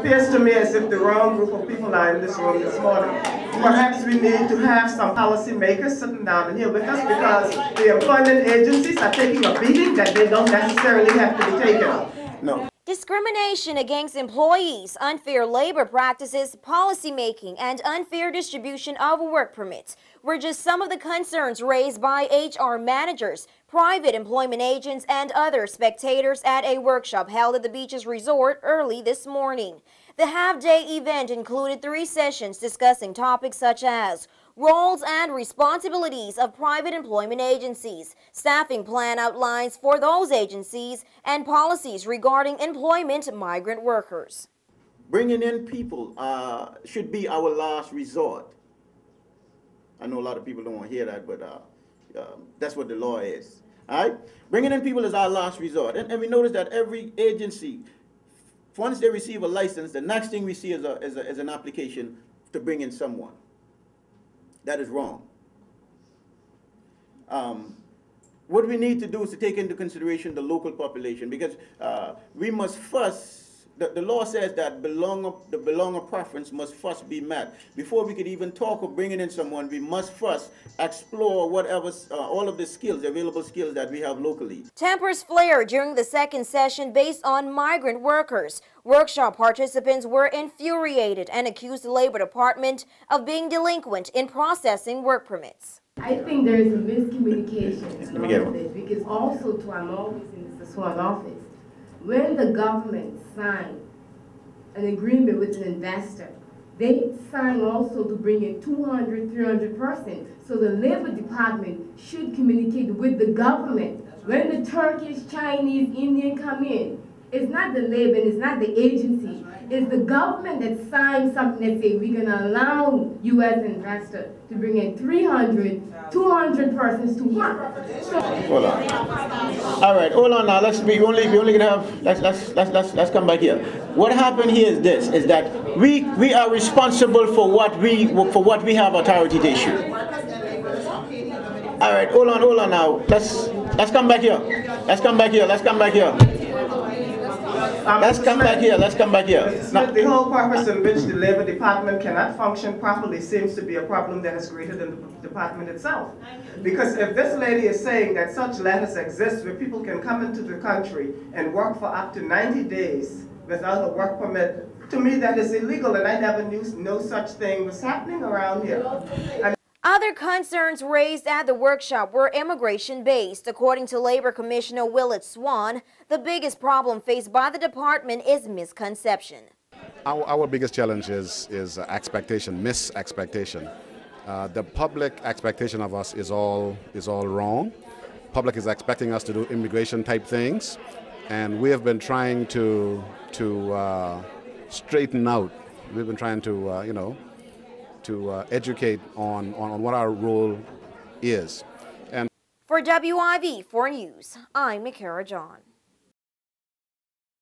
appears to me as if the wrong group of people are in this room this morning. Perhaps we need to have some policymakers sitting down in here with us because the employment agencies are taking a beating that they don't necessarily have to be taken. No. Discrimination against employees, unfair labor practices, policymaking, and unfair distribution of work permits were just some of the concerns raised by HR managers, private employment agents, and other spectators at a workshop held at the Beaches Resort early this morning. The half-day event included 3 sessions discussing topics such as roles and responsibilities of private employment agencies, staffing plan outlines for those agencies, and policies regarding employment migrant workers. Bringing in people should be our last resort. I know a lot of people don't want to hear that, but that's what the law is. All right? Bringing in people is our last resort. And we notice that every agency, once they receive a license, the next thing we see is an application to bring in someone. That is wrong. What we need to do is to take into consideration the local population, because we must first, the law says that the belonger preference must first be met. Before we could even talk of bringing in someone, we must first explore whatever, all of the skills, available skills that we have locally. Tempers flared during the second session based on migrant workers. Workshop participants were infuriated and accused the Labor Department of being delinquent in processing work permits. I think there is a miscommunication in all of this, because also, I'm always in the Swan office. When the government signed an agreement with an investor, they signed also to bring in 200, 300%. So the Labor Department should communicate with the government. When the Turkish, Chinese, Indian come in, it's not the labor, it's not the agency. It's the government that signs something that says we're going to allow you as an investor to bring in 300, 200 persons to work. Hold on. All right, hold on now. We only gonna have. Let's come back here. What happened here is this: is that we are responsible for what we have authority to issue. All right, hold on now. Let's come back here. Let's come back here. Let's come back here. Let's come back here. The whole purpose in which the Labor Department cannot function properly seems to be a problem that is greater than the department itself. Because if this lady is saying that such letters exist where people can come into the country and work for up to 90 days without a work permit, to me that is illegal, and I never knew no such thing was happening around here. Other concerns raised at the workshop were immigration-based. According to Labor Commissioner Willett Swan, the biggest problem faced by the department is misconception. Our biggest challenge is expectation, mis-expectation. The public expectation of us is all wrong. Public is expecting us to do immigration-type things, and we have been trying to straighten out. We've been trying to educate on what our role is. And for WIV4 News, I'm Makara John.